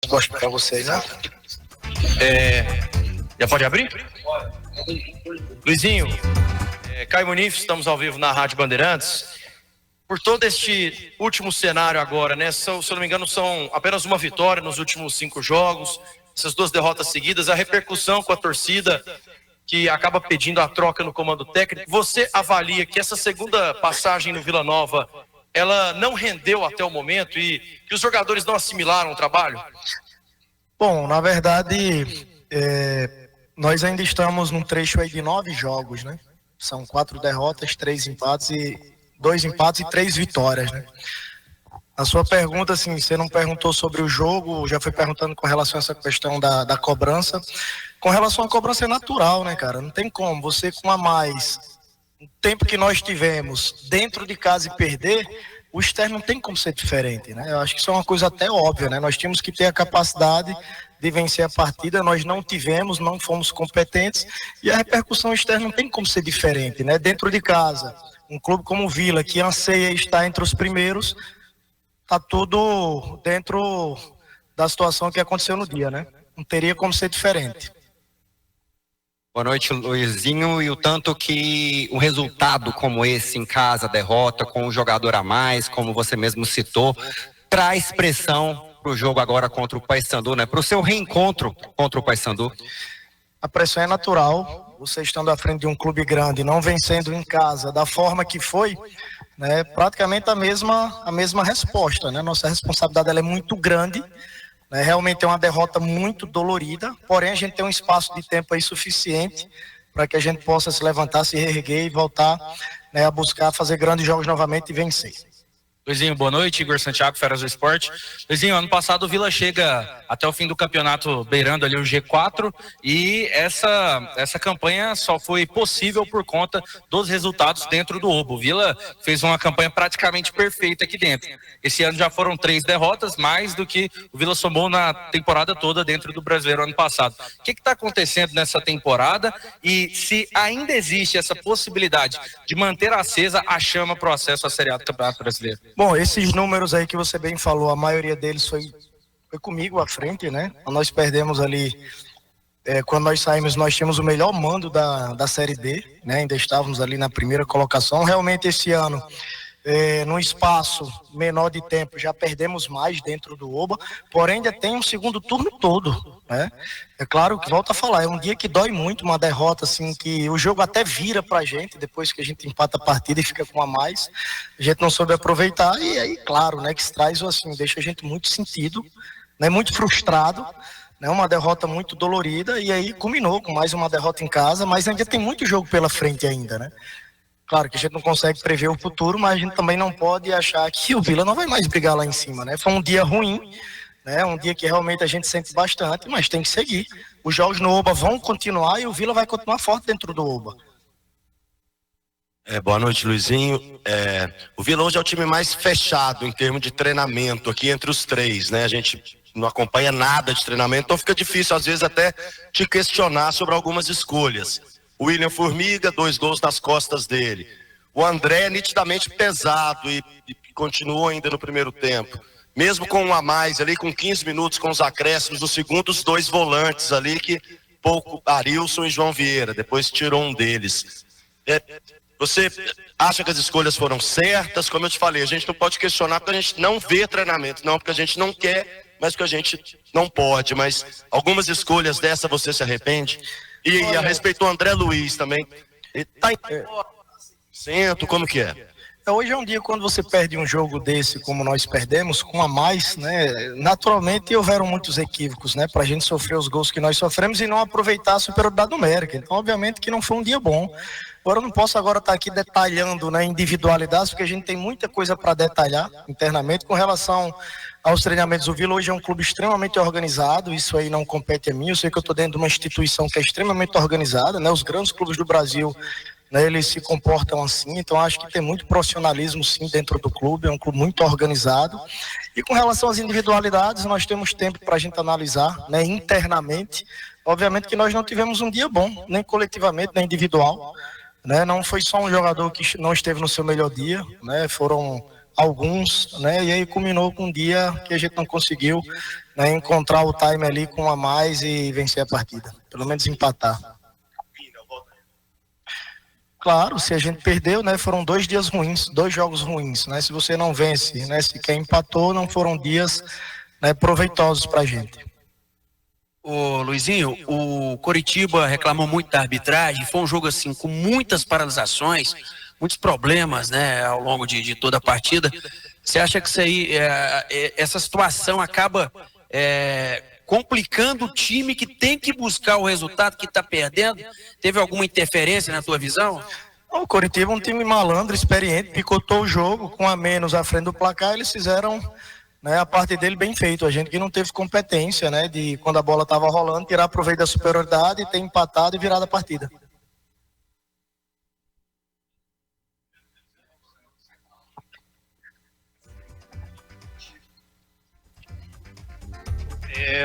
Resposta para vocês, né? Já pode abrir? Luizinho, Caio Muniz, estamos ao vivo na Rádio Bandeirantes. Por todo este último cenário agora, né? Se eu não me engano, são apenas uma vitória nos últimos 5 jogos, essas 2 derrotas seguidas, a repercussão com a torcida que acaba pedindo a troca no comando técnico. Você avalia que essa segunda passagem no Vila Nova, ela não rendeu até o momento e que os jogadores não assimilaram o trabalho? Bom, na verdade, nós ainda estamos num trecho aí de 9 jogos, né? São 4 derrotas, 2 empates e 3 vitórias, né? A sua pergunta, assim, você não perguntou sobre o jogo, já foi perguntando com relação a essa questão da cobrança. Com relação à cobrança é natural, né, cara? Não tem como. Você com a mais, o tempo que nós tivemos dentro de casa e perder, o externo não tem como ser diferente, né? Eu acho que isso é uma coisa até óbvia, né? Nós tínhamos que ter a capacidade de vencer a partida, nós não tivemos, não fomos competentes e a repercussão externa não tem como ser diferente, né? Dentro de casa, um clube como o Vila, que anseia estar entre os primeiros, tá tudo dentro da situação que aconteceu no dia, né? Não teria como ser diferente. Boa noite, Luizinho. E o tanto que um resultado como esse em casa, derrota com um jogador a mais, como você mesmo citou, traz pressão para o jogo agora contra o Paysandu, né? Para o seu reencontro contra o Paysandu. A pressão é natural. Você estando à frente de um clube grande, não vencendo em casa da forma que foi, né? Praticamente a mesma resposta, né? Nossa responsabilidade ela é muito grande. Realmente é uma derrota muito dolorida, porém a gente tem um espaço de tempo aí suficiente para que a gente possa se levantar, se reerguer e voltar, né, a buscar fazer grandes jogos novamente e vencer. Luizinho, boa noite. Igor Santiago, Feras do Esporte. Luizinho, ano passado o Vila chega até o fim do campeonato beirando ali o G4 e essa campanha só foi possível por conta dos resultados dentro do Obo. O Vila fez uma campanha praticamente perfeita aqui dentro. Esse ano já foram 3 derrotas, mais do que o Vila somou na temporada toda dentro do Brasileiro ano passado. O que está acontecendo nessa temporada e se ainda existe essa possibilidade de manter acesa a chama para o acesso à Série A do Campeonato Brasileiro? Bom, esses números aí que você bem falou, a maioria deles foi comigo à frente, né? Nós perdemos ali, quando nós saímos, nós tínhamos o melhor mando da Série D, né? Ainda estávamos ali na primeira colocação. Realmente esse ano, num espaço menor de tempo, já perdemos mais dentro do Oba, porém ainda tem um segundo turno todo, né? É claro que, volto a falar, é um dia que dói muito, uma derrota assim, que o jogo até vira pra gente, depois que a gente empata a partida e fica com a mais, a gente não soube aproveitar, e aí, claro, né, que isso traz, assim, deixa a gente muito sentido, né, muito frustrado, né, uma derrota muito dolorida, e aí culminou com mais uma derrota em casa, mas ainda tem muito jogo pela frente ainda, né? Claro que a gente não consegue prever o futuro, mas a gente também não pode achar que o Vila não vai mais brigar lá em cima, né? Foi um dia ruim, né? Um dia que realmente a gente sente bastante, mas tem que seguir. Os jogos no Oba vão continuar e o Vila vai continuar forte dentro do Oba. Boa noite, Luizinho. O Vila hoje é o time mais fechado em termos de treinamento aqui entre os 3, né? A gente não acompanha nada de treinamento, então fica difícil às vezes até te questionar sobre algumas escolhas. O William Formiga, 2 gols nas costas dele. O André nitidamente pesado e continuou ainda no primeiro tempo. Mesmo com um a mais ali, com 15 minutos, com os acréscimos, no segundo, os 2 volantes ali, que pouco, Arilson e João Vieira, depois tirou um deles. Você acha que as escolhas foram certas? Como eu te falei, a gente não pode questionar porque a gente não vê treinamento, não porque a gente não quer, mas porque a gente não pode. Mas algumas escolhas dessa você se arrepende? E a respeito do André Luiz também, ele tá em centro, como que é? Hoje é um dia quando você perde um jogo desse, como nós perdemos, com a mais, né? Naturalmente houveram muitos equívocos, né? Pra gente sofrer os gols que nós sofremos e não aproveitar a superioridade numérica. Então, obviamente que não foi um dia bom. Agora eu não posso agora estar aqui detalhando, né, individualidades, porque a gente tem muita coisa para detalhar internamente com relação aos treinamentos. O Vila hoje é um clube extremamente organizado, isso aí não compete a mim, eu sei que eu estou dentro de uma instituição que é extremamente organizada, né? Os grandes clubes do Brasil, né, eles se comportam assim, então acho que tem muito profissionalismo sim dentro do clube, é um clube muito organizado. E com relação às individualidades, nós temos tempo para a gente analisar, né, internamente. Obviamente que nós não tivemos um dia bom, nem coletivamente, nem individual, né? Não foi só um jogador que não esteve no seu melhor dia, né? Foram alguns, né? E aí culminou com um dia que a gente não conseguiu, né, encontrar o time ali com um a mais e vencer a partida, pelo menos empatar. Claro, se a gente perdeu, né, foram 2 dias ruins, 2 jogos ruins, né, se você não vence, né, se quem empatou, não foram dias, né, proveitosos pra gente. Ô Luizinho, o Coritiba reclamou muito da arbitragem, foi um jogo assim com muitas paralisações, muitos problemas, né, ao longo de toda a partida. Você acha que isso aí, essa situação acaba complicando o time que tem que buscar o resultado, que está perdendo? Teve alguma interferência na tua visão? O Coritiba é um time malandro, experiente, picotou o jogo com a menos à frente do placar, eles fizeram, né, a parte dele bem feito. A gente que não teve competência, né, de quando a bola estava rolando, tirar proveito da superioridade, ter empatado e virado a partida.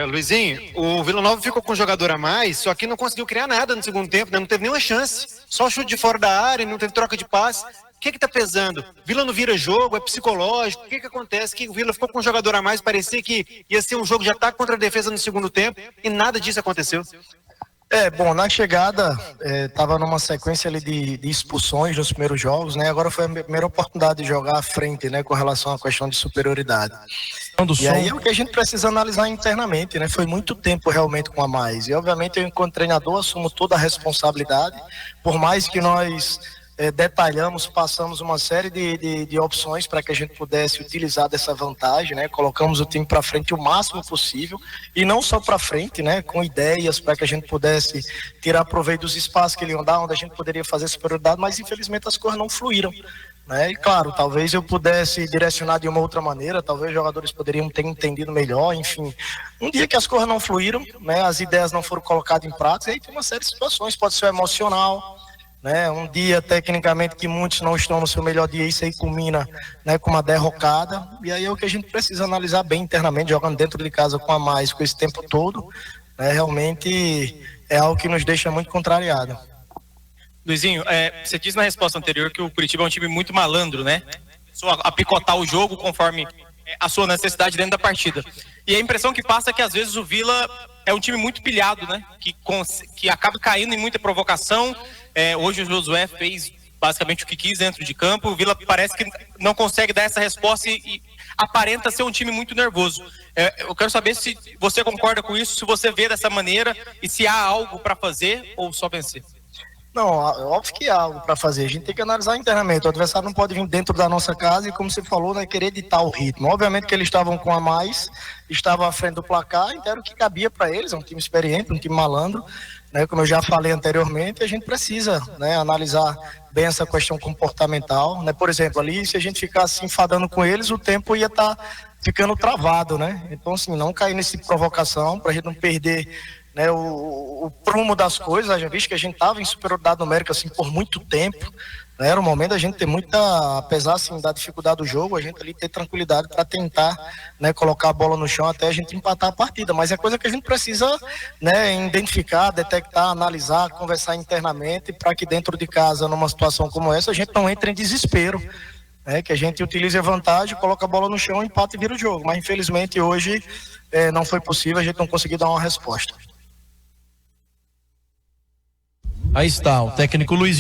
Luizinho, o Vila Nova ficou com um jogador a mais, só que não conseguiu criar nada no segundo tempo, né? Não teve nenhuma chance. Só chute de fora da área, não teve troca de passe. O que tá pesando? Vila não vira jogo, é psicológico. O que acontece? Que o Vila ficou com um jogador a mais, parecia que ia ser um jogo de ataque contra a defesa no segundo tempo e nada disso aconteceu. Bom, na chegada, estava numa sequência ali de expulsões nos primeiros jogos, né? Agora foi a primeira oportunidade de jogar à frente, né? Com relação à questão de superioridade. E aí é o que a gente precisa analisar internamente, né? Foi muito tempo realmente com a mais. E obviamente eu, enquanto treinador, assumo toda a responsabilidade, por mais que nós detalhamos, passamos uma série de opções para que a gente pudesse utilizar dessa vantagem, né? Colocamos o time para frente o máximo possível e não só para frente, né? Com ideias para que a gente pudesse tirar proveito dos espaços que ele iam dar, onde a gente poderia fazer superioridade, mas infelizmente as coisas não fluíram, né? E claro, talvez eu pudesse direcionar de uma outra maneira, talvez os jogadores poderiam ter entendido melhor, enfim. Um dia que as coisas não fluíram, né? As ideias não foram colocadas em prática, aí tem uma série de situações, pode ser emocional, né? Um dia, tecnicamente, que muitos não estão no seu melhor dia, isso aí culmina, né, com uma derrocada, e aí é o que a gente precisa analisar bem internamente, jogando dentro de casa com a mais, com esse tempo todo, né? Realmente é algo que nos deixa muito contrariado. Luizinho, você disse na resposta anterior que o Curitiba é um time muito malandro, né? Só a picotar o jogo conforme a sua necessidade dentro da partida. E a impressão que passa é que às vezes o Vila é um time muito pilhado, né? Que acaba caindo em muita provocação. Hoje o Josué fez basicamente o que quis dentro de campo. O Vila parece que não consegue dar essa resposta e aparenta ser um time muito nervoso. Eu quero saber se você concorda com isso, se você vê dessa maneira e se há algo para fazer ou só vencer. Não, óbvio que há algo para fazer. A gente tem que analisar internamente. O adversário não pode vir dentro da nossa casa e, como você falou, né, querer ditar o ritmo. Obviamente que eles estavam com a mais, estavam à frente do placar, então era o que cabia para eles. É um time experiente, um time malandro, né, como eu já falei anteriormente. A gente precisa, né, analisar bem essa questão comportamental, né? Por exemplo, ali, se a gente ficasse se enfadando com eles, o tempo ia estar ficando travado, né? Então, assim, não cair nessa provocação, para a gente não perder, né, o prumo das coisas. Já visto que a gente estava em superioridade numérica assim por muito tempo, né? Era o momento da gente ter muita, apesar assim da dificuldade do jogo, a gente ali ter tranquilidade para tentar, né, colocar a bola no chão até a gente empatar a partida, mas é coisa que a gente precisa, né, identificar, detectar, analisar, conversar internamente, para que dentro de casa, numa situação como essa, a gente não entre em desespero, né, que a gente utilize a vantagem, coloca a bola no chão, empata e vira o jogo. Mas infelizmente hoje não foi possível, a gente não conseguiu dar uma resposta. Aí está, o técnico Luizinho.